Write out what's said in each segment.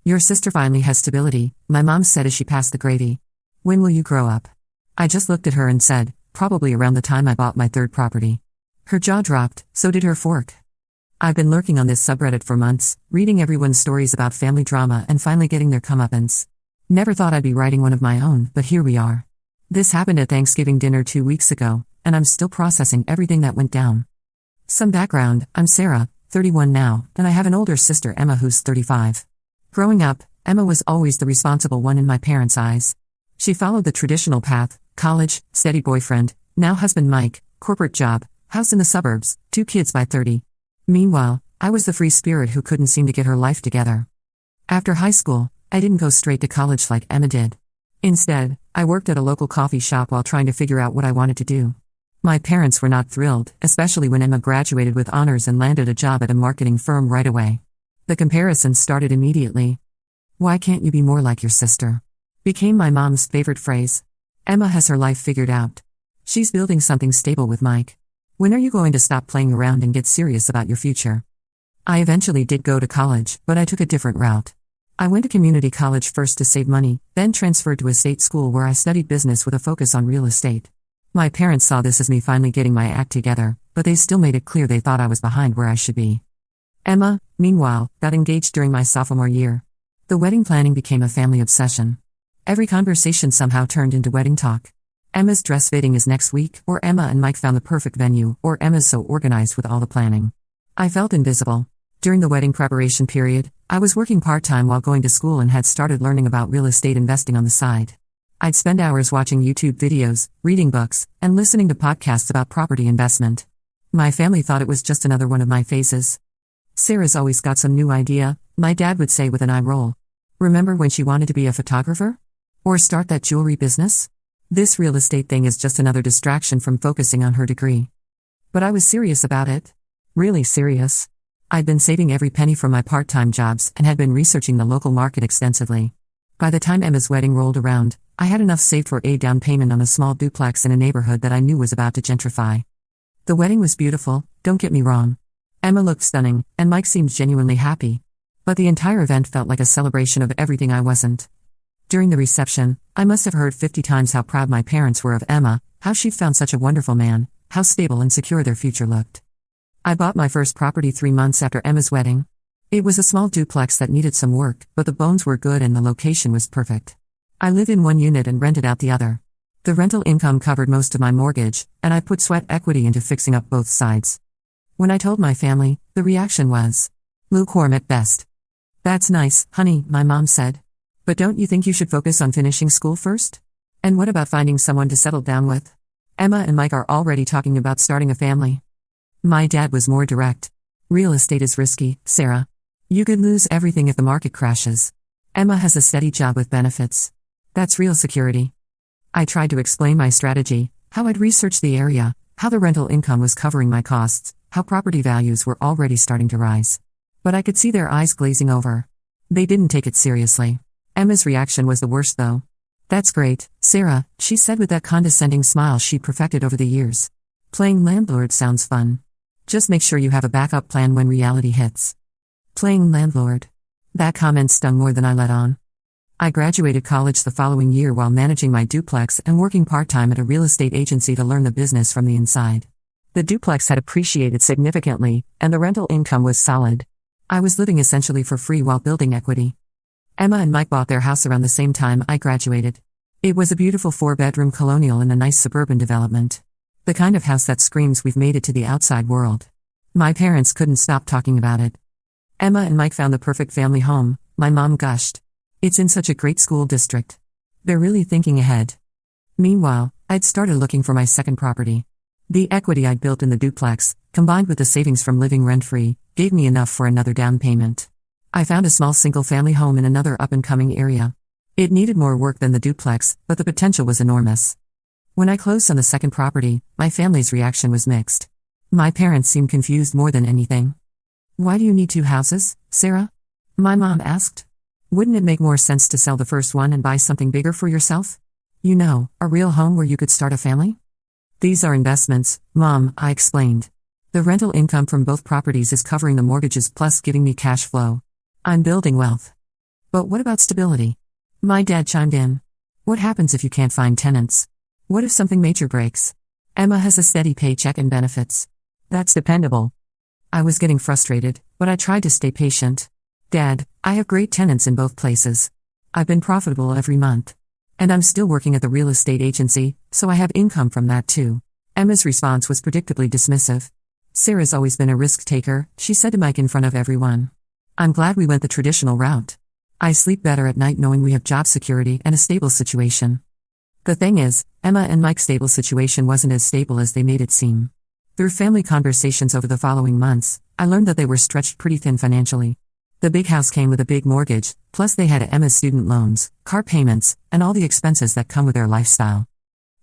Your sister finally has stability, my mom said as she passed the gravy. When will you grow up? I just looked at her and said, probably around the time I bought my third property. Her jaw dropped, so did her fork. I've been lurking on this subreddit for months, reading everyone's stories about family drama and finally getting their comeuppance. Never thought I'd be writing one of my own, but here we are. This happened at Thanksgiving dinner 2 weeks ago, and I'm still processing everything that went down. Some background: I'm Sarah, 31 now, and I have an older sister Emma who's 35. Growing up, Emma was always the responsible one in my parents' eyes. She followed the traditional path: college, steady boyfriend, now husband Mike, corporate job, house in the suburbs, 2 kids by 30. Meanwhile, I was the free spirit who couldn't seem to get her life together. After high school, I didn't go straight to college like Emma did. Instead, I worked at a local coffee shop while trying to figure out what I wanted to do. My parents were not thrilled, especially when Emma graduated with honors and landed a job at a marketing firm right away. The comparison started immediately. "Why can't you be more like your sister?" became my mom's favorite phrase. Emma has her life figured out. She's building something stable with Mike. When are you going to stop playing around and get serious about your future? I eventually did go to college, but I took a different route. I went to community college first to save money, then transferred to a state school where I studied business with a focus on real estate. My parents saw this as me finally getting my act together, but they still made it clear they thought I was behind where I should be. Emma, meanwhile, got engaged during my sophomore year. The wedding planning became a family obsession. Every conversation somehow turned into wedding talk. Emma's dress fitting is next week, or Emma and Mike found the perfect venue, or Emma's so organized with all the planning. I felt invisible. During the wedding preparation period, I was working part-time while going to school and had started learning about real estate investing on the side. I'd spend hours watching YouTube videos, reading books, and listening to podcasts about property investment. My family thought it was just another one of my phases. "Sarah's always got some new idea," my dad would say with an eye roll. "Remember when she wanted to be a photographer? Or start that jewelry business? This real estate thing is just another distraction from focusing on her degree." But I was serious about it. Really serious. I'd been saving every penny from my part-time jobs and had been researching the local market extensively. By the time Emma's wedding rolled around, I had enough saved for a down payment on a small duplex in a neighborhood that I knew was about to gentrify. The wedding was beautiful, don't get me wrong. Emma looked stunning, and Mike seemed genuinely happy. But the entire event felt like a celebration of everything I wasn't. During the reception, I must have heard 50 times how proud my parents were of Emma, how she'd found such a wonderful man, how stable and secure their future looked. I bought my first property 3 months after Emma's wedding. It was a small duplex that needed some work, but the bones were good and the location was perfect. I lived in one unit and rented out the other. The rental income covered most of my mortgage, and I put sweat equity into fixing up both sides. When I told my family, the reaction was lukewarm at best. "That's nice, honey," my mom said. "But don't you think you should focus on finishing school first? And what about finding someone to settle down with? Emma and Mike are already talking about starting a family." My dad was more direct. "Real estate is risky, Sarah. You could lose everything if the market crashes. Emma has a steady job with benefits. That's real security." I tried to explain my strategy, how I'd researched the area, how the rental income was covering my costs, how property values were already starting to rise. But I could see their eyes glazing over. They didn't take it seriously. Emma's reaction was the worst though. "That's great, Sarah," she said with that condescending smile she'd perfected over the years. "Playing landlord sounds fun. Just make sure you have a backup plan when reality hits." Playing landlord. That comment stung more than I let on. I graduated college the following year while managing my duplex and working part-time at a real estate agency to learn the business from the inside. The duplex had appreciated significantly, and the rental income was solid. I was living essentially for free while building equity. Emma and Mike bought their house around the same time I graduated. It was a beautiful 4-bedroom colonial in a nice suburban development. The kind of house that screams we've made it to the outside world. My parents couldn't stop talking about it. "Emma and Mike found the perfect family home," my mom gushed. "It's in such a great school district. They're really thinking ahead." Meanwhile, I'd started looking for my second property. The equity I'd built in the duplex, combined with the savings from living rent-free, gave me enough for another down payment. I found a small single-family home in another up-and-coming area. It needed more work than the duplex, but the potential was enormous. When I closed on the second property, my family's reaction was mixed. My parents seemed confused more than anything. "Why do you need 2 houses, Sarah?" my mom asked. "Wouldn't it make more sense to sell the first one and buy something bigger for yourself? You know, a real home where you could start a family?" "These are investments, Mom," I explained. "The rental income from both properties is covering the mortgages plus giving me cash flow. I'm building wealth." But what about stability? My dad chimed in. What happens if you can't find tenants? What if something major breaks? Emma has a steady paycheck and benefits. That's dependable. I was getting frustrated, but I tried to stay patient. Dad, I have great tenants in both places. I've been profitable every month. And I'm still working at the real estate agency, so I have income from that too. Emma's response was predictably dismissive. Sarah's always been a risk taker, she said to Mike in front of everyone. I'm glad we went the traditional route. I sleep better at night knowing we have job security and a stable situation. The thing is, Emma and Mike's stable situation wasn't as stable as they made it seem. Through family conversations over the following months, I learned that they were stretched pretty thin financially. The big house came with a big mortgage, plus they had Emma's student loans, car payments, and all the expenses that come with their lifestyle.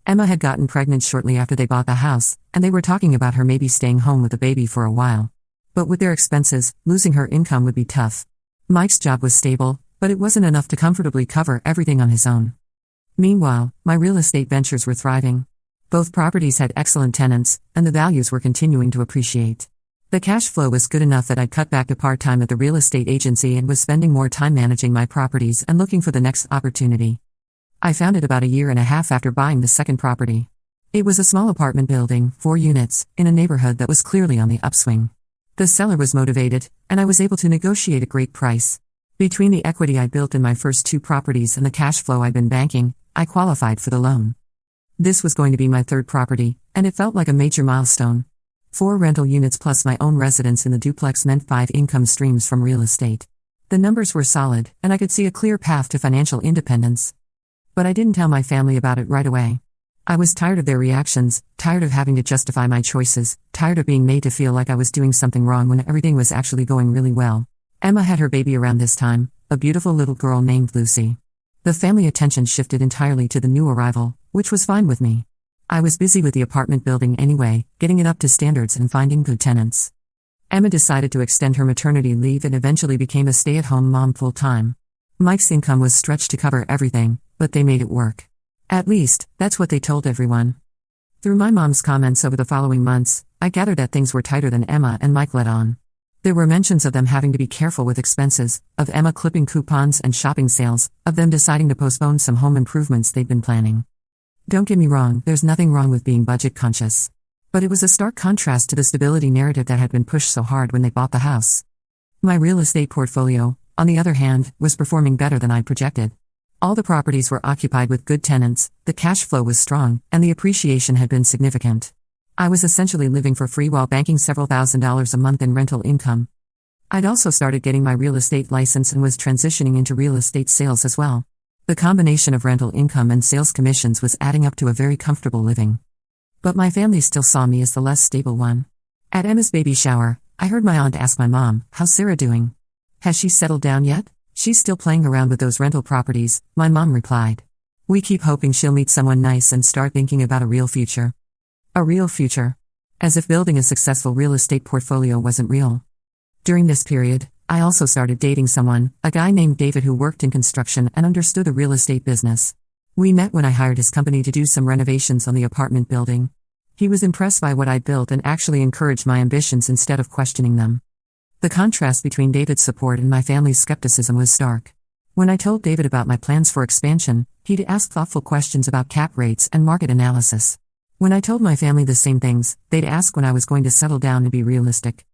Emma had gotten pregnant shortly after they bought the house, and they were talking about her maybe staying home with the baby for a while. But with their expenses, losing her income would be tough. Mike's job was stable, but it wasn't enough to comfortably cover everything on his own. Meanwhile, my real estate ventures were thriving. Both properties had excellent tenants, and the values were continuing to appreciate. The cash flow was good enough that I'd cut back to part-time at the real estate agency and was spending more time managing my properties and looking for the next opportunity. I found it about a year and a half after buying the second property. It was a small apartment building, 4 units, in a neighborhood that was clearly on the upswing. The seller was motivated, and I was able to negotiate a great price. Between the equity I built in my first 2 properties and the cash flow I'd been banking, I qualified for the loan. This was going to be my third property, and it felt like a major milestone. 4 rental units plus my own residence in the duplex meant 5 income streams from real estate. The numbers were solid, and I could see a clear path to financial independence. But I didn't tell my family about it right away. I was tired of their reactions, tired of having to justify my choices, tired of being made to feel like I was doing something wrong when everything was actually going really well. Emma had her baby around this time, a beautiful little girl named Lucy. The family attention shifted entirely to the new arrival, which was fine with me. I was busy with the apartment building anyway, getting it up to standards and finding good tenants. Emma decided to extend her maternity leave and eventually became a stay-at-home mom full-time. Mike's income was stretched to cover everything, but they made it work. At least, that's what they told everyone. Through my mom's comments over the following months, I gathered that things were tighter than Emma and Mike let on. There were mentions of them having to be careful with expenses, of Emma clipping coupons and shopping sales, of them deciding to postpone some home improvements they'd been planning. Don't get me wrong, there's nothing wrong with being budget conscious. But it was a stark contrast to the stability narrative that had been pushed so hard when they bought the house. My real estate portfolio, on the other hand, was performing better than I'd projected. All the properties were occupied with good tenants, the cash flow was strong, and the appreciation had been significant. I was essentially living for free while banking several $1,000s a month in rental income. I'd also started getting my real estate license and was transitioning into real estate sales as well. The combination of rental income and sales commissions was adding up to a very comfortable living. But my family still saw me as the less stable one. At Emma's baby shower, I heard my aunt ask my mom, "How's Sarah doing? Has she settled down yet?" "She's still playing around with those rental properties," my mom replied. "We keep hoping she'll meet someone nice and start thinking about a real future." A real future. As if building a successful real estate portfolio wasn't real. During this period, I also started dating someone, a guy named David who worked in construction and understood the real estate business. We met when I hired his company to do some renovations on the apartment building. He was impressed by what I'd built and actually encouraged my ambitions instead of questioning them. The contrast between David's support and my family's skepticism was stark. When I told David about my plans for expansion, he'd ask thoughtful questions about cap rates and market analysis. When I told my family the same things, they'd ask when I was going to settle down and be realistic.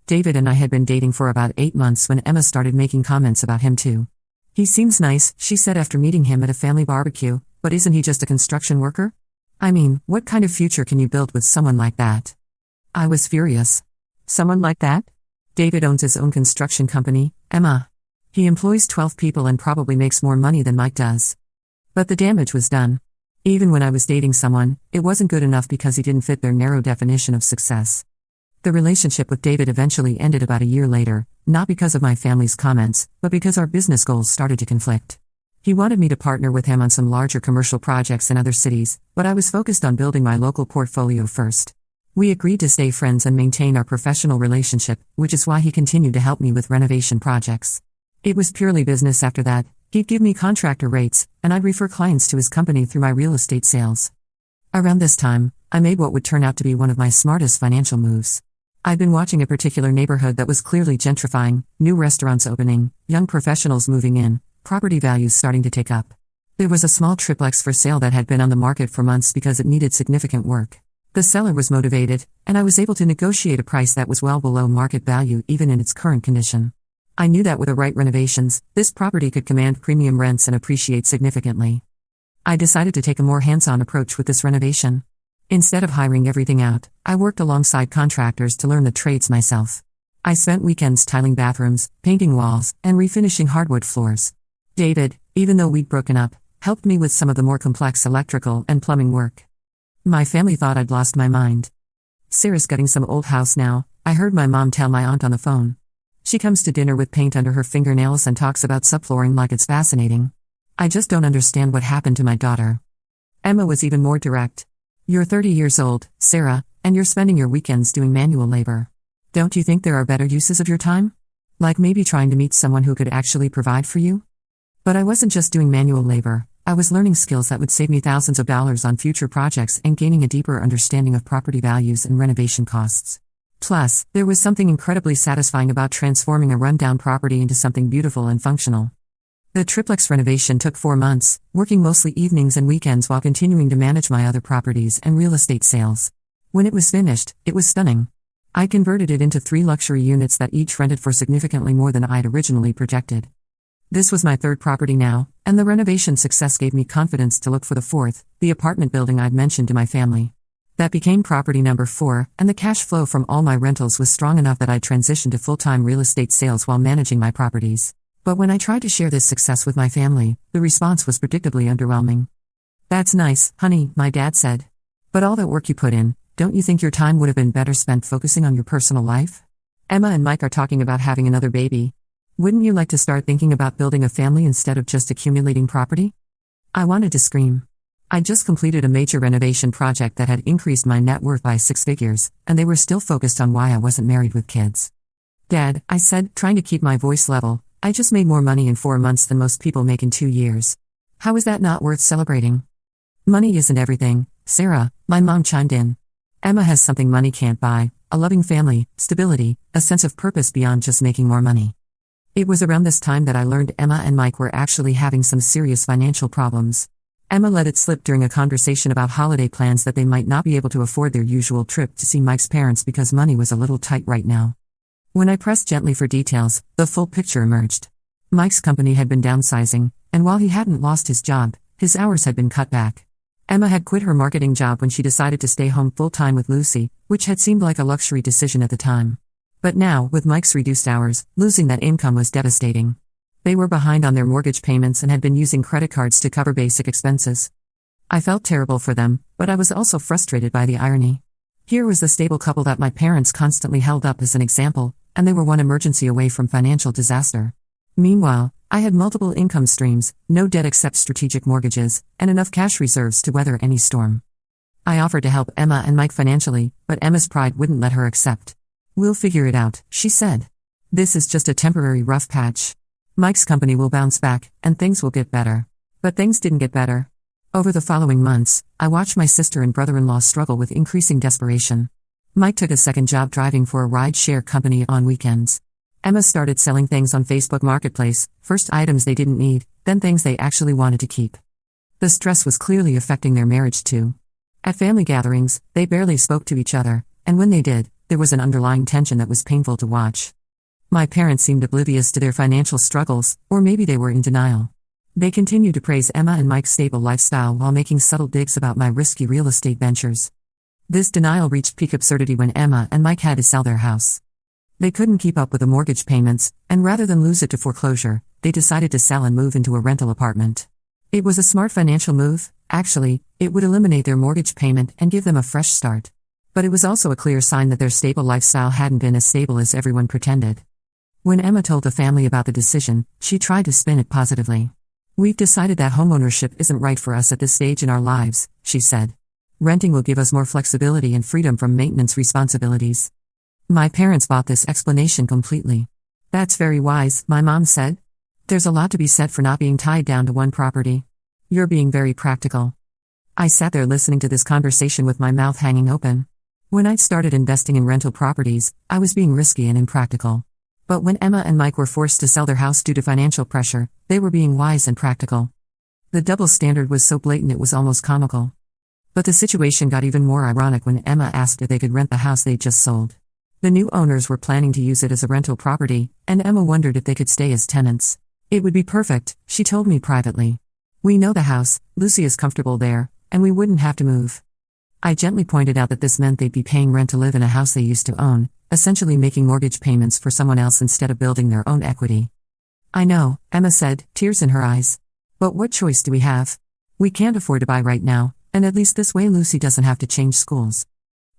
David and I had been dating for about 8 months when Emma started making comments about him too. "He seems nice," she said after meeting him at a family barbecue, "but isn't he just a construction worker? I mean, what kind of future can you build with someone like that?" I was furious. "Someone like that? David owns his own construction company, Emma. He employs 12 people and probably makes more money than Mike does." But the damage was done. Even when I was dating someone, it wasn't good enough because he didn't fit their narrow definition of success. The relationship with David eventually ended about a year later, not because of my family's comments, but because our business goals started to conflict. He wanted me to partner with him on some larger commercial projects in other cities, but I was focused on building my local portfolio first. We agreed to stay friends and maintain our professional relationship, which is why he continued to help me with renovation projects. It was purely business after that. He'd give me contractor rates, and I'd refer clients to his company through my real estate sales. Around this time, I made what would turn out to be one of my smartest financial moves. I'd been watching a particular neighborhood that was clearly gentrifying, new restaurants opening, young professionals moving in, property values starting to tick up. There was a small triplex for sale that had been on the market for months because it needed significant work. The seller was motivated, and I was able to negotiate a price that was well below market value even in its current condition. I knew that with the right renovations, this property could command premium rents and appreciate significantly. I decided to take a more hands-on approach with this renovation. Instead of hiring everything out, I worked alongside contractors to learn the trades myself. I spent weekends tiling bathrooms, painting walls, and refinishing hardwood floors. David, even though we'd broken up, helped me with some of the more complex electrical and plumbing work. My family thought I'd lost my mind. Sarah's gutting some old house now, I heard my mom tell my aunt on the phone. She comes to dinner with paint under her fingernails and talks about subflooring like it's fascinating. I just don't understand what happened to my daughter. Emma was even more direct. You're 30 years old, Sarah, and you're spending your weekends doing manual labor. Don't you think there are better uses of your time? Like maybe trying to meet someone who could actually provide for you? But I wasn't just doing manual labor, I was learning skills that would save me thousands of dollars on future projects and gaining a deeper understanding of property values and renovation costs. Plus, there was something incredibly satisfying about transforming a rundown property into something beautiful and functional. The triplex renovation took 4 months, working mostly evenings and weekends while continuing to manage my other properties and real estate sales. When it was finished, it was stunning. I converted it into 3 luxury units that each rented for significantly more than I'd originally projected. This was my 3rd property now, and the renovation success gave me confidence to look for the 4th, the apartment building I'd mentioned to my family. That became property number 4, and the cash flow from all my rentals was strong enough that I transitioned to full-time real estate sales while managing my properties. But when I tried to share this success with my family, the response was predictably underwhelming. That's nice, honey, my dad said. But all that work you put in, don't you think your time would have been better spent focusing on your personal life? Emma and Mike are talking about having another baby. Wouldn't you like to start thinking about building a family instead of just accumulating property? I wanted to scream. I just completed a major renovation project that had increased my net worth by 6 figures, and they were still focused on why I wasn't married with kids. Dad, I said, trying to keep my voice level, I just made more money in 4 months than most people make in 2 years. How is that not worth celebrating? Money isn't everything, Sarah, my mom chimed in. Emma has something money can't buy, a loving family, stability, a sense of purpose beyond just making more money. It was around this time that I learned Emma and Mike were actually having some serious financial problems. Emma let it slip during a conversation about holiday plans that they might not be able to afford their usual trip to see Mike's parents because money was a little tight right now. When I pressed gently for details, the full picture emerged. Mike's company had been downsizing, and while he hadn't lost his job, his hours had been cut back. Emma had quit her marketing job when she decided to stay home full-time with Lucy, which had seemed like a luxury decision at the time. But now, with Mike's reduced hours, losing that income was devastating. They were behind on their mortgage payments and had been using credit cards to cover basic expenses. I felt terrible for them, but I was also frustrated by the irony. Here was the stable couple that my parents constantly held up as an example, and they were one emergency away from financial disaster. Meanwhile, I had multiple income streams, no debt except strategic mortgages, and enough cash reserves to weather any storm. I offered to help Emma and Mike financially, but Emma's pride wouldn't let her accept. We'll figure it out, she said. This is just a temporary rough patch. Mike's company will bounce back, and things will get better. But things didn't get better. Over the following months, I watched my sister and brother-in-law struggle with increasing desperation. Mike took a second job driving for a ride-share company on weekends. Emma started selling things on Facebook Marketplace, first items they didn't need, then things they actually wanted to keep. The stress was clearly affecting their marriage too. At family gatherings, they barely spoke to each other, and when they did, there was an underlying tension that was painful to watch. My parents seemed oblivious to their financial struggles, or maybe they were in denial. They continued to praise Emma and Mike's stable lifestyle while making subtle digs about my risky real estate ventures. This denial reached peak absurdity when Emma and Mike had to sell their house. They couldn't keep up with the mortgage payments, and rather than lose it to foreclosure, they decided to sell and move into a rental apartment. It was a smart financial move, actually, it would eliminate their mortgage payment and give them a fresh start. But it was also a clear sign that their stable lifestyle hadn't been as stable as everyone pretended. When Emma told the family about the decision, she tried to spin it positively. We've decided that homeownership isn't right for us at this stage in our lives, she said. Renting will give us more flexibility and freedom from maintenance responsibilities. My parents bought this explanation completely. That's very wise, my mom said. There's a lot to be said for not being tied down to one property. You're being very practical. I sat there listening to this conversation with my mouth hanging open. When I'd started investing in rental properties, I was being risky and impractical. But when Emma and Mike were forced to sell their house due to financial pressure, they were being wise and practical. The double standard was so blatant it was almost comical. But the situation got even more ironic when Emma asked if they could rent the house they'd just sold. The new owners were planning to use it as a rental property, and Emma wondered if they could stay as tenants. It would be perfect, she told me privately. We know the house, Lucy is comfortable there, and we wouldn't have to move. I gently pointed out that this meant they'd be paying rent to live in a house they used to own, essentially making mortgage payments for someone else instead of building their own equity. I know, Emma said, tears in her eyes. But what choice do we have? We can't afford to buy right now, and at least this way Lucy doesn't have to change schools.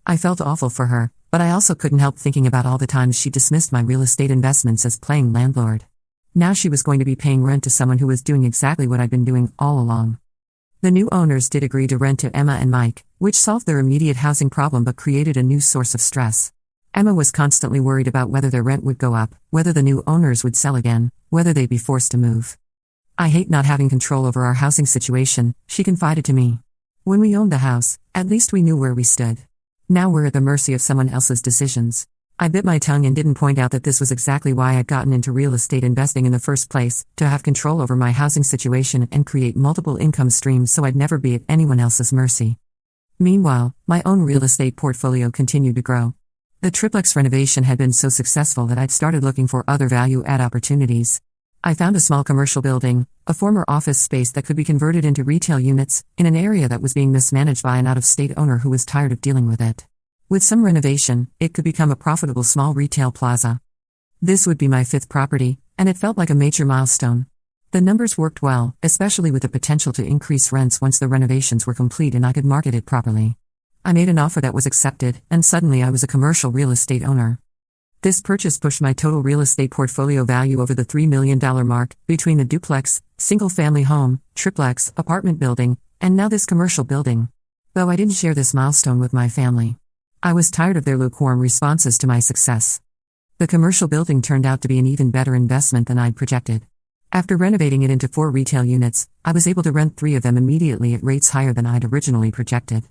I felt awful for her, but I also couldn't help thinking about all the times she dismissed my real estate investments as playing landlord. Now she was going to be paying rent to someone who was doing exactly what I'd been doing all along. The new owners did agree to rent to Emma and Mike, which solved their immediate housing problem but created a new source of stress. Emma was constantly worried about whether their rent would go up, whether the new owners would sell again, whether they'd be forced to move. I hate not having control over our housing situation, she confided to me. When we owned the house, at least we knew where we stood. Now we're at the mercy of someone else's decisions. I bit my tongue and didn't point out that this was exactly why I'd gotten into real estate investing in the first place, to have control over my housing situation and create multiple income streams so I'd never be at anyone else's mercy. Meanwhile, my own real estate portfolio continued to grow. The triplex renovation had been so successful that I'd started looking for other value-add opportunities. I found a small commercial building, a former office space that could be converted into retail units, in an area that was being mismanaged by an out-of-state owner who was tired of dealing with it. With some renovation, it could become a profitable small retail plaza. This would be my 5th property, and it felt like a major milestone. The numbers worked well, especially with the potential to increase rents once the renovations were complete and I could market it properly. I made an offer that was accepted, and suddenly I was a commercial real estate owner. This purchase pushed my total real estate portfolio value over the $3 million mark, between the duplex, single-family home, triplex, apartment building, and now this commercial building. Though I didn't share this milestone with my family. I was tired of their lukewarm responses to my success. The commercial building turned out to be an even better investment than I'd projected. After renovating it into 4 retail units, I was able to rent 3 of them immediately at rates higher than I'd originally projected.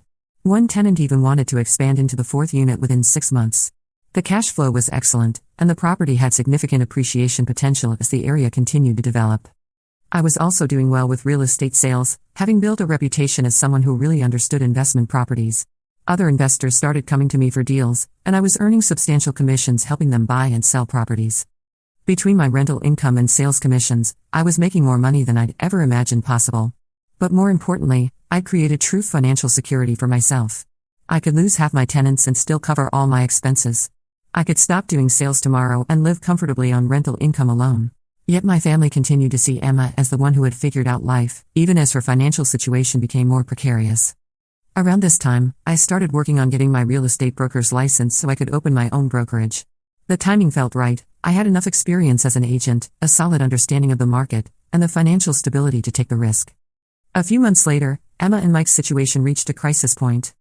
One tenant even wanted to expand into the 4th unit within 6 months. The cash flow was excellent, and the property had significant appreciation potential as the area continued to develop. I was also doing well with real estate sales, having built a reputation as someone who really understood investment properties. Other investors started coming to me for deals, and I was earning substantial commissions helping them buy and sell properties. Between my rental income and sales commissions, I was making more money than I'd ever imagined possible. But more importantly, I'd created true financial security for myself. I could lose half my tenants and still cover all my expenses. I could stop doing sales tomorrow and live comfortably on rental income alone. Yet my family continued to see Emma as the one who had figured out life, even as her financial situation became more precarious. Around this time, I started working on getting my real estate broker's license so I could open my own brokerage. The timing felt right. I had enough experience as an agent, a solid understanding of the market, and the financial stability to take the risk. A few months later, Emma and Mike's situation reached a crisis point.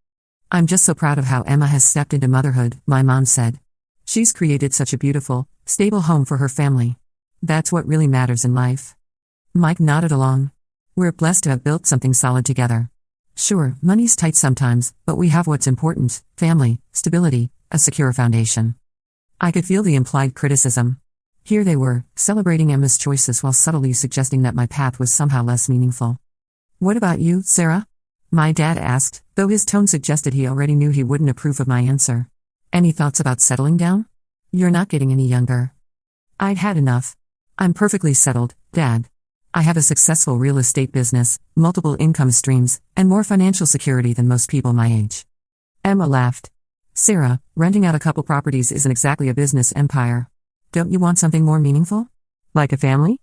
I'm just so proud of how Emma has stepped into motherhood, my mom said. She's created such a beautiful, stable home for her family. That's what really matters in life. Mike nodded along. We're blessed to have built something solid together. Sure, money's tight sometimes, but we have what's important: family, stability, a secure foundation. I could feel the implied criticism. Here they were, celebrating Emma's choices while subtly suggesting that my path was somehow less meaningful. What about you, Sarah? My dad asked, though his tone suggested he already knew he wouldn't approve of my answer. Any thoughts about settling down? You're not getting any younger. I'd had enough. I'm perfectly settled, Dad. I have a successful real estate business, multiple income streams, and more financial security than most people my age. Emma laughed. Sarah, renting out a couple properties isn't exactly a business empire. Don't you want something more meaningful? Like a family?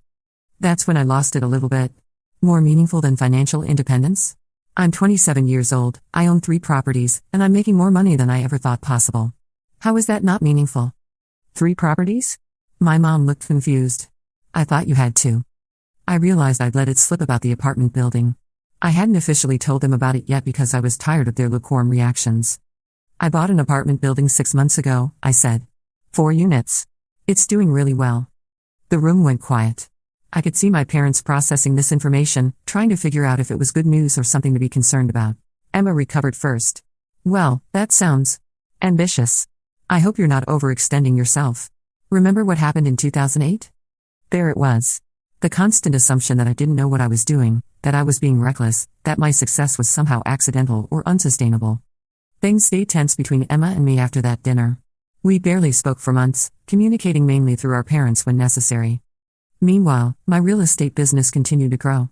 That's when I lost it a little bit. More meaningful than financial independence? I'm 27 years old, I own 3 properties, and I'm making more money than I ever thought possible. How is that not meaningful? 3 properties? My mom looked confused. I thought you had 2. I realized I'd let it slip about the apartment building. I hadn't officially told them about it yet because I was tired of their lukewarm reactions. I bought an apartment building 6 months ago, I said. 4 units. It's doing really well. The room went quiet. I could see my parents processing this information, trying to figure out if it was good news or something to be concerned about. Emma recovered first. Well, that sounds... Ambitious. I hope you're not overextending yourself. Remember what happened in 2008? There it was. The constant assumption that I didn't know what I was doing, that I was being reckless, that my success was somehow accidental or unsustainable. Things stayed tense between Emma and me after that dinner. We barely spoke for months, communicating mainly through our parents when necessary. Meanwhile, my real estate business continued to grow.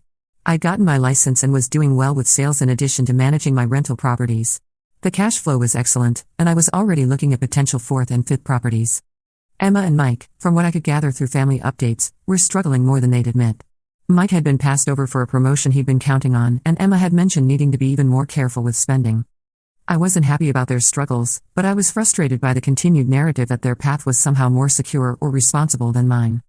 I'd gotten my license and was doing well with sales in addition to managing my rental properties. The cash flow was excellent, and I was already looking at potential fourth and fifth properties. Emma and Mike, from what I could gather through family updates, were struggling more than they'd admit. Mike had been passed over for a promotion he'd been counting on, and Emma had mentioned needing to be even more careful with spending. I wasn't happy about their struggles, but I was frustrated by the continued narrative that their path was somehow more secure or responsible than mine.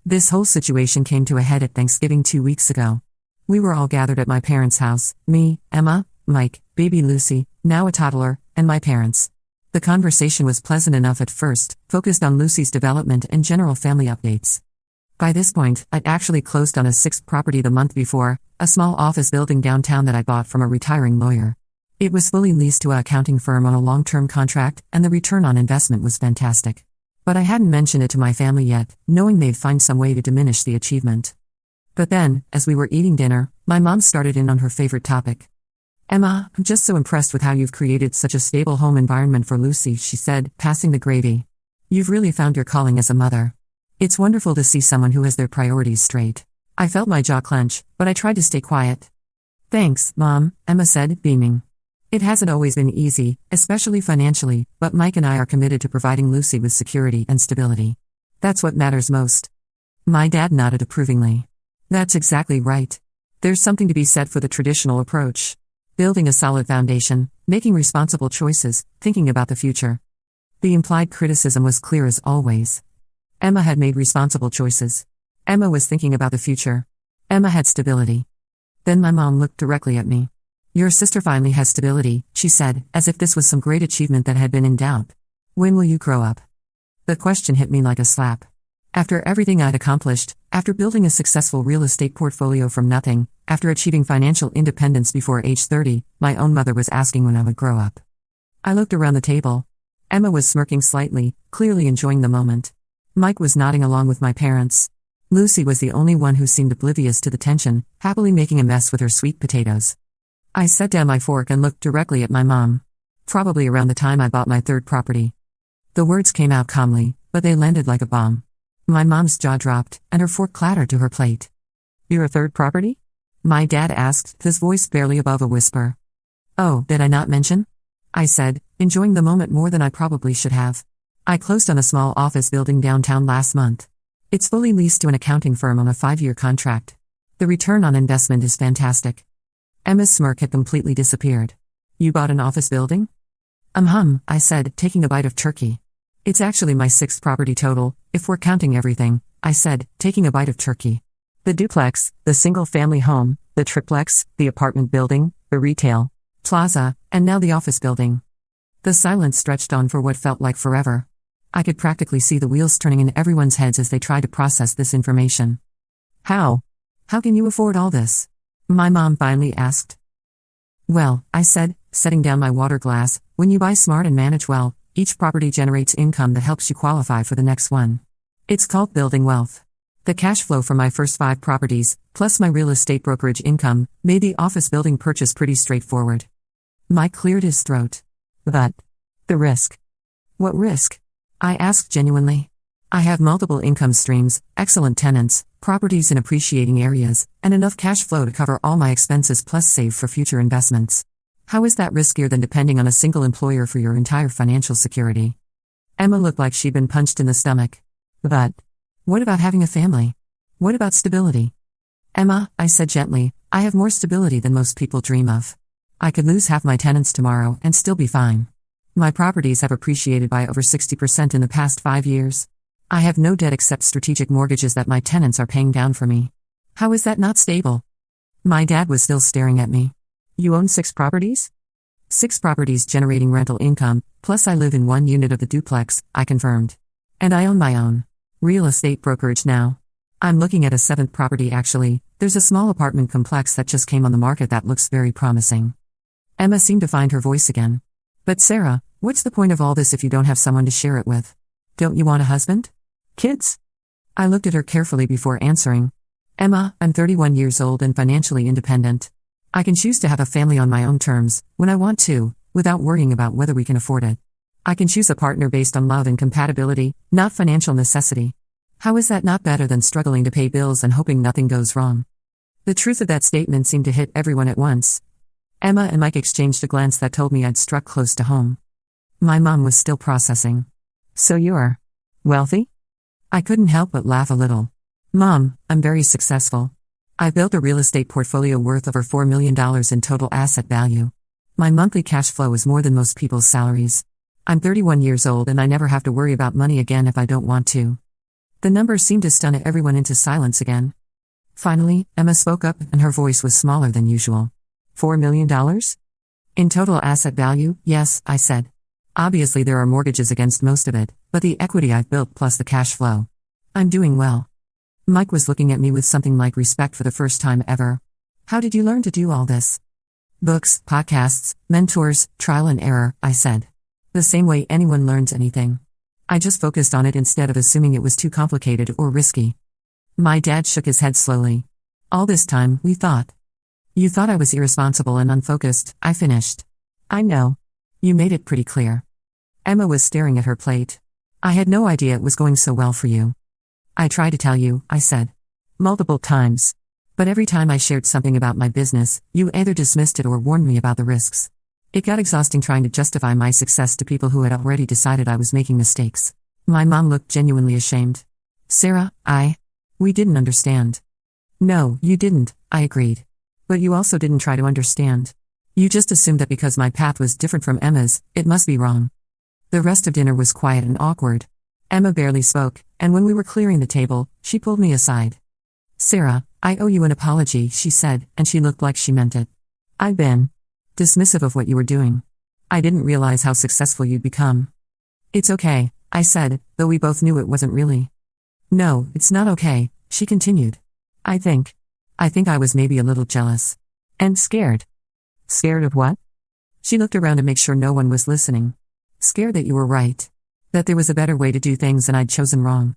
This whole situation came to a head at Thanksgiving 2 weeks ago. We were all gathered at my parents' house, me, Emma, Mike, baby Lucy, now a toddler, and my parents. The conversation was pleasant enough at first, focused on Lucy's development and general family updates. By this point, I'd actually closed on a sixth property the month before, a small office building downtown that I bought from a retiring lawyer. It was fully leased to an accounting firm on a long-term contract, and the return on investment was fantastic. But I hadn't mentioned it to my family yet, knowing they'd find some way to diminish the achievement. But then, as we were eating dinner, my mom started in on her favorite topic. "Emma, I'm just so impressed with how you've created such a stable home environment for Lucy," she said, passing the gravy. "You've really found your calling as a mother. It's wonderful to see someone who has their priorities straight." I felt my jaw clench, but I tried to stay quiet. "Thanks, Mom," Emma said, beaming. "It hasn't always been easy, especially financially, but Mike and I are committed to providing Lucy with security and stability. That's what matters most." My dad nodded approvingly. "That's exactly right. There's something to be said for the traditional approach. Building a solid foundation, making responsible choices, thinking about the future." The implied criticism was clear as always. Emma had made responsible choices. Emma was thinking about the future. Emma had stability. Then my mom looked directly at me. "Your sister finally has stability," she said, as if this was some great achievement that had been in doubt. "When will you grow up?" The question hit me like a slap. After everything I'd accomplished, after building a successful real estate portfolio from nothing, after achieving financial independence before age 30, my own mother was asking when I would grow up. I looked around the table. Emma was smirking slightly, clearly enjoying the moment. Mike was nodding along with my parents. Lucy was the only one who seemed oblivious to the tension, happily making a mess with her sweet potatoes. I set down my fork and looked directly at my mom. Probably around the time I bought my third property. The words came out calmly, but they landed like a bomb. My mom's jaw dropped, and her fork clattered to her plate. "You're a third property?" my dad asked, his voice barely above a whisper. "Oh, did I not mention?" I said, enjoying the moment more than I probably should have. "I closed on a small office building downtown last month. It's fully leased to an accounting firm on a 5-year contract. The return on investment is fantastic." Emma's smirk had completely disappeared. "You bought an office building?" I said, taking a bite of turkey. "It's actually my 6th property total, if we're counting everything," I said, taking a bite of turkey. "The duplex, the single-family home, the triplex, the apartment building, the retail plaza, and now the office building." The silence stretched on for what felt like forever. I could practically see the wheels turning in everyone's heads as they tried to process this information. How can you afford all this?" my mom finally asked. "Well," I said, setting down my water glass, "when you buy smart and manage well, each property generates income that helps you qualify for the next one. It's called building wealth. The cash flow from my first 5 properties, plus my real estate brokerage income, made the office building purchase pretty straightforward." Mike cleared his throat. "But the risk." "What risk?" I asked genuinely. "I have multiple income streams, excellent tenants, properties in appreciating areas, and enough cash flow to cover all my expenses plus save for future investments. How is that riskier than depending on a single employer for your entire financial security?" Emma looked like she'd been punched in the stomach. "But what about having a family? What about stability?" "Emma," I said gently, "I have more stability than most people dream of. I could lose half my tenants tomorrow and still be fine. My properties have appreciated by over 60% in the past 5 years. I have no debt except strategic mortgages that my tenants are paying down for me. How is that not stable?" My dad was still staring at me. "You own 6 properties?" "6 properties generating rental income, plus I live in 1 unit of the duplex," I confirmed. "And I own my own real estate brokerage now. I'm looking at a 7th property actually. There's a small apartment complex that just came on the market that looks very promising." Emma seemed to find her voice again. "But Sarah, What's the point of all this if you don't have someone to share it with? Don't you want a husband? Kids? I looked at her carefully before answering. Emma, I'm 31 years old and financially independent. I can choose to have a family on my own terms, when I want to, without worrying about whether we can afford it. I can choose a partner based on love and compatibility, not financial necessity. How is that not better than struggling to pay bills and hoping nothing goes wrong? The truth of that statement seemed to hit everyone at once. Emma and Mike exchanged a glance that told me I'd struck close to home. My mom was still processing. So you're wealthy? I couldn't help but laugh a little. Mom, I'm very successful. I built a real estate portfolio worth over $4 million in total asset value. My monthly cash flow is more than most people's salaries. I'm 31 years old and I never have to worry about money again if I don't want to. The numbers seemed to stun everyone into silence again. Finally, Emma spoke up and her voice was smaller than usual. $4 million? In total asset value, yes, I said. Obviously there are mortgages against most of it, but the equity I've built plus the cash flow. I'm doing well. Mike was looking at me with something like respect for the first time ever. How did you learn to do all this? Books, podcasts, mentors, trial and error, I said. The same way anyone learns anything. I just focused on it instead of assuming it was too complicated or risky. My dad shook his head slowly. All this time, we thought. You thought I was irresponsible and unfocused, I finished. I know. You made it pretty clear. Emma was staring at her plate. I had no idea it was going so well for you. I tried to tell you, I said. Multiple times. But every time I shared something about my business, you either dismissed it or warned me about the risks. It got exhausting trying to justify my success to people who had already decided I was making mistakes. My mom looked genuinely ashamed. Sarah, we didn't understand. No, you didn't, I agreed. But you also didn't try to understand. You just assumed that because my path was different from Emma's, it must be wrong. The rest of dinner was quiet and awkward. Emma barely spoke, and when we were clearing the table, she pulled me aside. Sarah, I owe you an apology, she said, and she looked like she meant it. I've been dismissive of what you were doing. I didn't realize how successful you'd become. It's okay, I said, though we both knew it wasn't really. No, it's not okay, she continued. I think I was maybe a little jealous. And scared. Scared of what? She looked around to make sure no one was listening. Scared that you were right. That there was a better way to do things and I'd chosen wrong.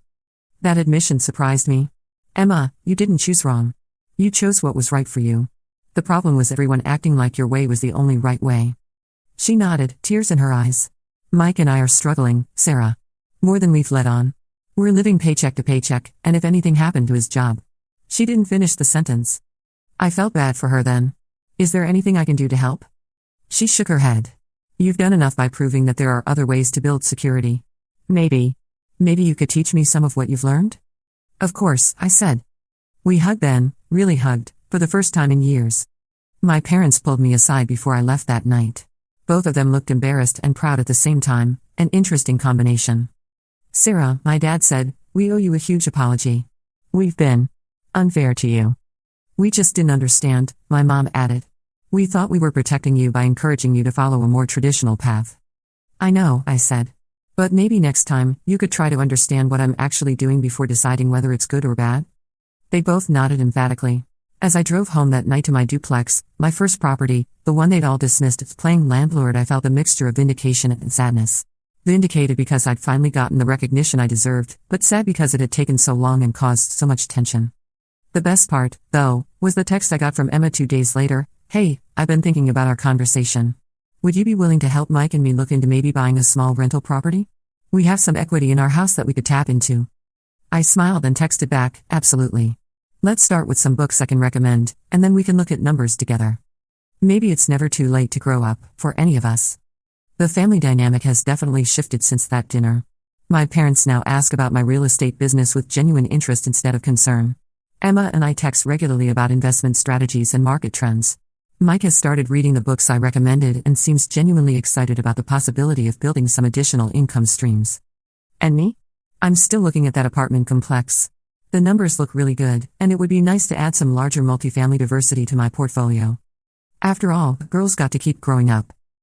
That admission surprised me. Emma, you didn't choose wrong. You chose what was right for you. The problem was everyone acting like your way was the only right way. She nodded, tears in her eyes. Mike and I are struggling, Sarah. More than we've let on. We're living paycheck to paycheck, and if anything happened to his job. She didn't finish the sentence. I felt bad for her then. Is there anything I can do to help? She shook her head. You've done enough by proving that there are other ways to build security. Maybe you could teach me some of what you've learned? Of course, I said. We hugged then, really hugged, for the first time in years. My parents pulled me aside before I left that night. Both of them looked embarrassed and proud at the same time, an interesting combination. Sarah, my dad said, we owe you a huge apology. We've been unfair to you. We just didn't understand, my mom added. We thought we were protecting you by encouraging you to follow a more traditional path. I know, I said. But maybe next time, you could try to understand what I'm actually doing before deciding whether it's good or bad? They both nodded emphatically. As I drove home that night to my duplex, my first property, the one they'd all dismissed as playing landlord, I felt a mixture of vindication and sadness. Vindicated because I'd finally gotten the recognition I deserved, but sad because it had taken so long and caused so much tension. The best part, though, was the text I got from Emma 2 days later. Hey, I've been thinking about our conversation. Would you be willing to help Mike and me look into maybe buying a small rental property? We have some equity in our house that we could tap into. I smiled and texted back, absolutely. Let's start with some books I can recommend, and then we can look at numbers together. Maybe it's never too late to grow up, for any of us. The family dynamic has definitely shifted since that dinner. My parents now ask about my real estate business with genuine interest instead of concern. Emma and I text regularly about investment strategies and market trends. Mike has started reading the books I recommended and seems genuinely excited about the possibility of building some additional income streams. And me? I'm still looking at that apartment complex. The numbers look really good, and it would be nice to add some larger multifamily diversity to my portfolio. After all, girls got to keep growing up.